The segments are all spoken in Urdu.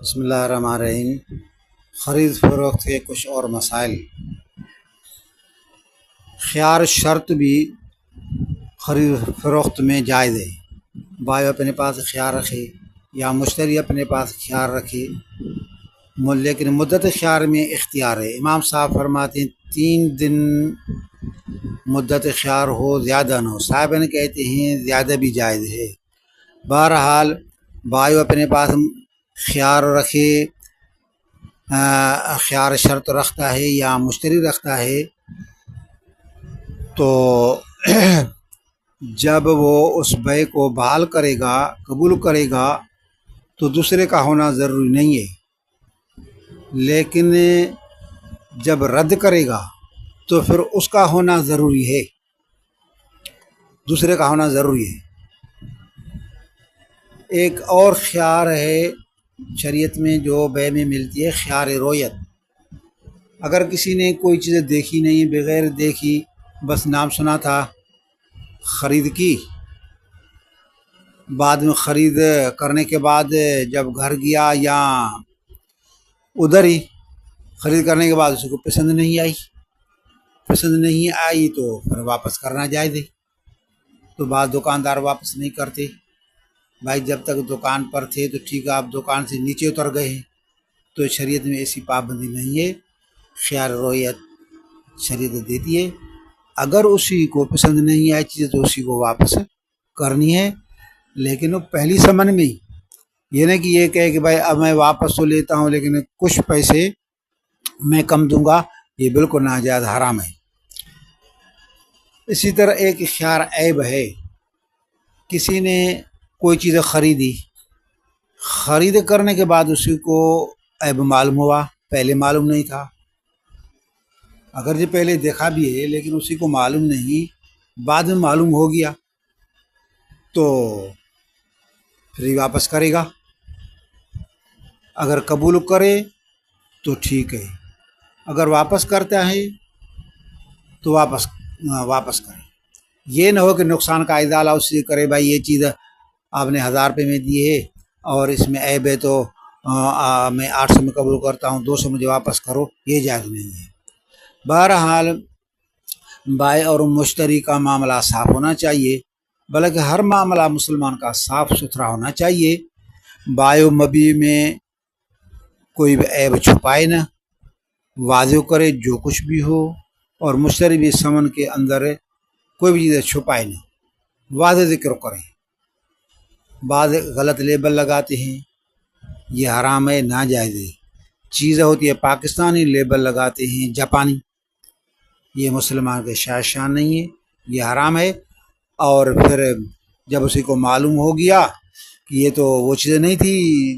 بسم اللہ الرحمن الرحیم۔ خرید فروخت کے کچھ اور مسائل۔ خیار شرط بھی خرید فروخت میں جائز ہے۔ بائع اپنے پاس خیار رکھے یا مشتری اپنے پاس خیار رکھے، لیکن مدت خیار میں اختیار ہے۔ امام صاحب فرماتے ہیں 3 دن مدت خیار ہو، زیادہ نہ ہو۔ صاحبین کہتے ہیں زیادہ بھی جائز ہے۔ بہرحال بائع اپنے پاس خیار رکھے، خیار شرط رکھتا ہے یا مشتری رکھتا ہے، تو جب وہ اس بیع کو بحال کرے گا، قبول کرے گا، تو دوسرے کا ہونا ضروری نہیں ہے، لیکن جب رد کرے گا تو پھر اس کا ہونا ضروری ہے، دوسرے کا ہونا ضروری ہے۔ ایک اور خیار ہے شریعت میں جو بیع میں ملتی ہے، خیار رویت۔ اگر کسی نے کوئی چیز دیکھی نہیں، بغیر دیکھی بس نام سنا تھا، خرید کی، بعد میں خرید کرنے کے بعد جب گھر گیا یا ادھر ہی خرید کرنے کے بعد اس کو پسند نہیں آئی تو پھر واپس کرنا جائز ہے۔ تو بعض دکاندار واپس نہیں کرتے۔ بھائی جب تک دکان پر تھے تو ٹھیک ہے، آپ دکان سے نیچے اتر گئے ہیں تو شریعت میں ایسی پابندی نہیں ہے۔ خیار رویت شریعت دیتی ہے، اگر اسی کو پسند نہیں آئی چیز تو اسی کو واپس کرنی ہے، لیکن وہ پہلی سمن میں ہی، یہ نہیں کہ یہ کہے کہ بھائی اب میں واپس تو لیتا ہوں لیکن کچھ پیسے میں کم دوں گا، یہ بالکل ناجائز حرام ہے۔ اسی طرح ایک خیار عیب ہے۔ کسی نے کوئی چیز خرید کرنے کے بعد اسی کو عیب معلوم ہوا، پہلے معلوم نہیں تھا، اگر جو پہلے دیکھا بھی ہے لیکن اسی کو معلوم نہیں، بعد میں معلوم ہو گیا تو پھر ہی واپس کرے گا۔ اگر قبول کرے تو ٹھیک ہے، اگر واپس کرتا ہے تو واپس کرے۔ یہ نہ ہو کہ نقصان کا ازالہ اس سے کرے، بھائی یہ چیز آپ نے 1000 روپے میں دی ہے اور اس میں عیب ہے تو میں 800 میں قبول کرتا ہوں، 200 مجھے واپس کرو، یہ جائز نہیں ہے۔ بہرحال بائع اور مشتری کا معاملہ صاف ہونا چاہیے، بلکہ ہر معاملہ مسلمان کا صاف ستھرا ہونا چاہیے۔ بائع و مبیع میں کوئی بھی عیب چھپائے نہ، واضح کرے جو کچھ بھی ہو، اور مشتری بھی سمن کے اندر کوئی بھی چیز چھپائے نہ، واضح ذکر کرے۔ بعض غلط لیبل لگاتے ہیں، یہ حرام ہے، ناجائز ہے۔ چیزیں ہوتی ہے پاکستانی، لیبل لگاتے ہیں جاپانی، یہ مسلمان کے شان نہیں ہے، یہ حرام ہے۔ اور پھر جب اسی کو معلوم ہو گیا کہ یہ تو وہ چیزیں نہیں تھی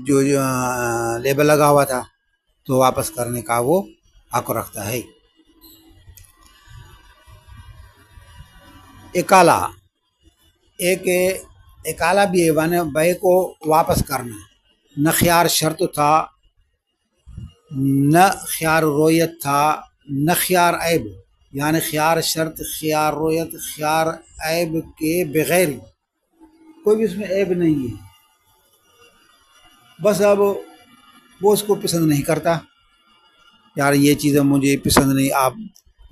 جو لیبل لگا ہوا تھا، تو واپس کرنے کا وہ حق رکھتا ہے۔ اکالہ بھی ہے، بیع کو واپس کرنا، نہ خیار شرط تھا، نہ خیار رویت تھا، نہ خیار عیب، یعنی خیار شرط، خیار رویت، خیار عیب کے بغیر کوئی بھی اس میں عیب نہیں ہے، بس اب وہ اس کو پسند نہیں کرتا، یار یہ چیزیں مجھے پسند نہیں، آپ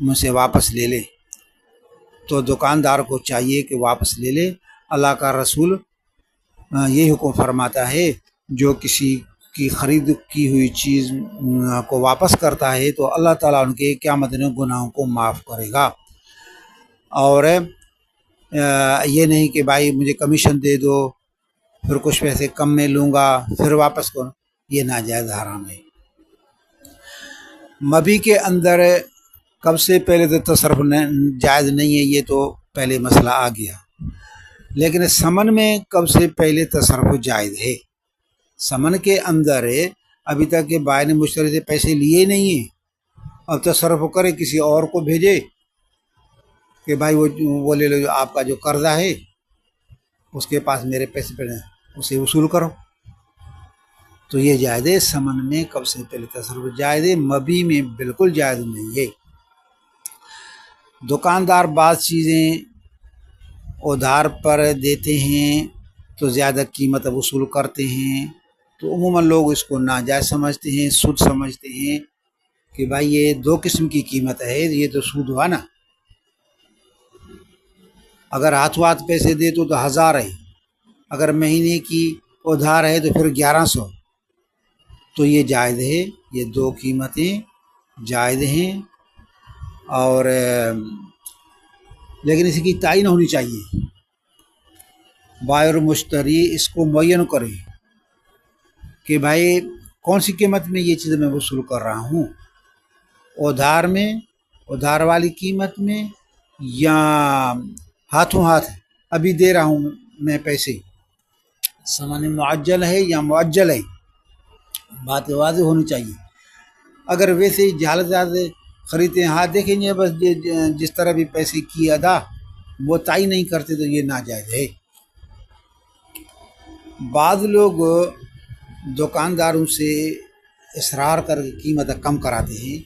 مجھ سے واپس لے لیں، تو دکاندار کو چاہیے کہ واپس لے لے۔ اللہ کا رسول یہ حکم فرماتا ہے، جو کسی کی خرید کی ہوئی چیز کو واپس کرتا ہے تو اللہ تعالیٰ ان کے قیامت میں گناہوں کو معاف کرے گا۔ اور یہ نہیں کہ بھائی مجھے کمیشن دے دو، پھر کچھ پیسے کم میں لوں گا پھر واپس کروں، یہ ناجائز حرام ہے۔ مبیع کے اندر کب سے پہلے تو تصرف جائز نہیں ہے، یہ تو پہلے مسئلہ آ گیا، لیکن سمن میں کب سے پہلے تصرف جائز ہے؟ سمن کے اندر ابھی تک کہ بائع نے مشتری سے پیسے لیے نہیں ہیں، اب تصرف کرے، کسی اور کو بھیجے کہ بھائی وہ لے لو، جو آپ کا جو قرضہ ہے اس کے پاس میرے پیسے پڑے ہیں، اسے وصول کرو، تو یہ جائز ہے۔ سمن میں کب سے پہلے تصرف جائز ہے، مبیع میں بالکل جائز نہیں ہے۔ دکاندار بعض چیزیں ادھار پر دیتے ہیں تو زیادہ قیمت وصول کرتے ہیں، تو عموماً لوگ اس کو ناجائز سمجھتے ہیں، سود سمجھتے ہیں کہ بھائی یہ دو قسم کی قیمت ہے، یہ تو سود ہوا نا۔ اگر ہاتھوں ہاتھ پیسے دے تو 1000 ہے، اگر مہینے کی ادھار ہے تو پھر 1100، تو یہ جائز ہے، یہ دو قیمتیں جائز ہیں۔ اور لیکن اس کی تعین ہونی چاہیے، بائع اور مشتری اس کو معین کرے کہ بھائی کون سی قیمت میں یہ چیز میں وصول کر رہا ہوں، ادھار میں، ادھار والی قیمت میں، یا ہاتھوں ہاتھ ابھی دے رہا ہوں میں پیسے، سامان معجل ہے یا معجل ہے، بات واضح ہونی چاہیے۔ اگر ویسے ہی جہالت زیادہ خریدتے ہیں، ہاتھ دیکھیں گے بس جس طرح بھی پیسے کی ادا، وہ تعین نہیں کرتے تو یہ ناجائز ہے۔ بعض لوگ دکانداروں سے اصرار کر کے قیمت کم کراتے ہیں،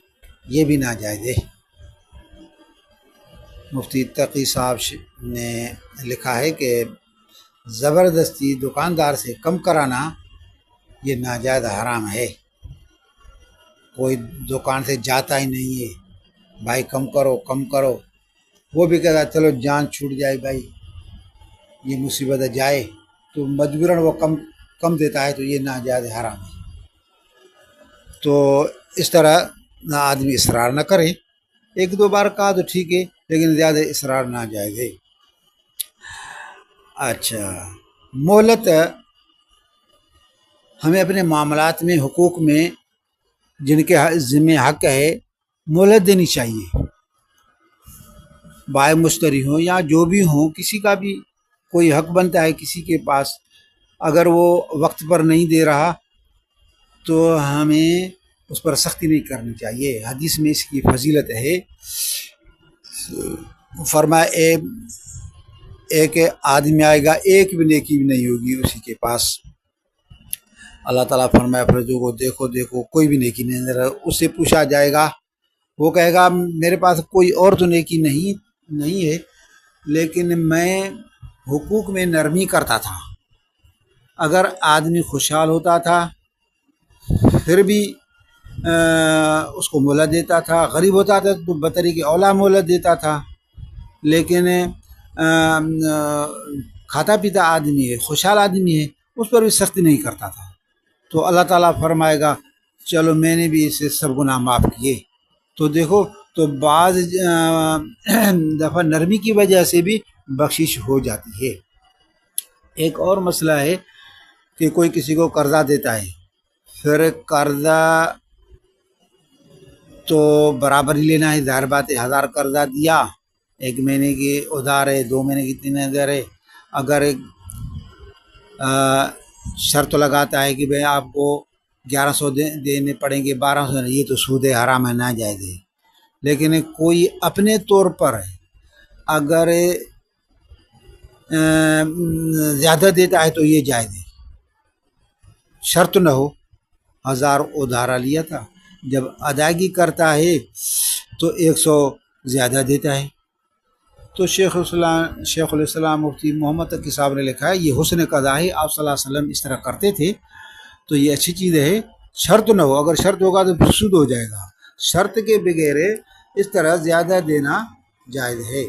یہ بھی ناجائز ہے۔ مفتی تقی صاحب نے لکھا ہے کہ زبردستی دکاندار سے کم کرانا یہ ناجائز حرام ہے۔ کوئی دکان سے جاتا ہی نہیں ہے، بھائی کم کرو کم کرو، وہ بھی کہتا ہے چلو جان چھوٹ جائے بھائی، یہ مصیبت جائے، تو مجبوراً وہ کم دیتا ہے، تو یہ ناجائز حرام ہے۔ تو اس طرح نہ آدمی اصرار نہ کرے، ایک دو بار کہا تو ٹھیک ہے، لیکن زیادہ اصرار ناجائز ہے۔ اچھا، مہلت ہمیں اپنے معاملات میں، حقوق میں جن کے ذمہ حق ہے، مہلت دینی چاہیے۔ بائع مشتری ہوں یا جو بھی ہوں، کسی کا بھی کوئی حق بنتا ہے کسی کے پاس، اگر وہ وقت پر نہیں دے رہا تو ہمیں اس پر سختی نہیں کرنی چاہیے۔ حدیث میں اس کی فضیلت ہے، فرمایا ایک آدمی آئے گا، ایک بھی نیکی بھی نہیں ہوگی اسی کے پاس، اللہ تعالیٰ فرمایا فرشتوں کو دیکھو دیکھو کوئی بھی نیکی نہیں نظر، اس سے پوچھا جائے گا، وہ کہے گا میرے پاس کوئی اور تو نیکی نہیں ہے، لیکن میں حقوق میں نرمی کرتا تھا۔ اگر آدمی خوشحال ہوتا تھا پھر بھی اس کو مہلت دیتا تھا، غریب ہوتا تھا تو بطریق اولا مہلت دیتا تھا، لیکن کھاتا پیتا آدمی ہے، خوشحال آدمی ہے، اس پر بھی سختی نہیں کرتا تھا، تو اللہ تعالیٰ فرمائے گا چلو میں نے بھی اسے سب گناہ معاف کیے۔ تو دیکھو، تو بعض دفعہ نرمی کی وجہ سے بھی بخشش ہو جاتی ہے۔ ایک اور مسئلہ ہے کہ کوئی کسی کو قرضہ دیتا ہے، پھر قرضہ تو برابر ہی لینا ہے، ظاہر بات ہے، 1000 قرضہ دیا، 1 مہینے کی ادھار ہے، 2 مہینے کی 3 ادھار ہے، اگر شرط لگاتا ہے کہ بھئی آپ کو 1100 دینے پڑیں گے، 1200، یہ تو سود حرام ہے، ناجائز ہے۔ لیکن کوئی اپنے طور پر اگر زیادہ دیتا ہے تو یہ جائز ہے، شرط نہ ہو، 1000 ادھارا لیا تھا، جب ادائیگی کرتا ہے تو 100 زیادہ دیتا ہے۔ تو شیخ الاسلام مفتی محمد تقی صاحب نے لکھا ہے، یہ حسن قضا ہے، آپ صلی اللہ علیہ وسلم اس طرح کرتے تھے، تو یہ اچھی چیز ہے، شرط نہ ہو، اگر شرط ہوگا تو پھر سود ہو جائے گا، شرط کے بغیر اس طرح زیادہ دینا جائز ہے۔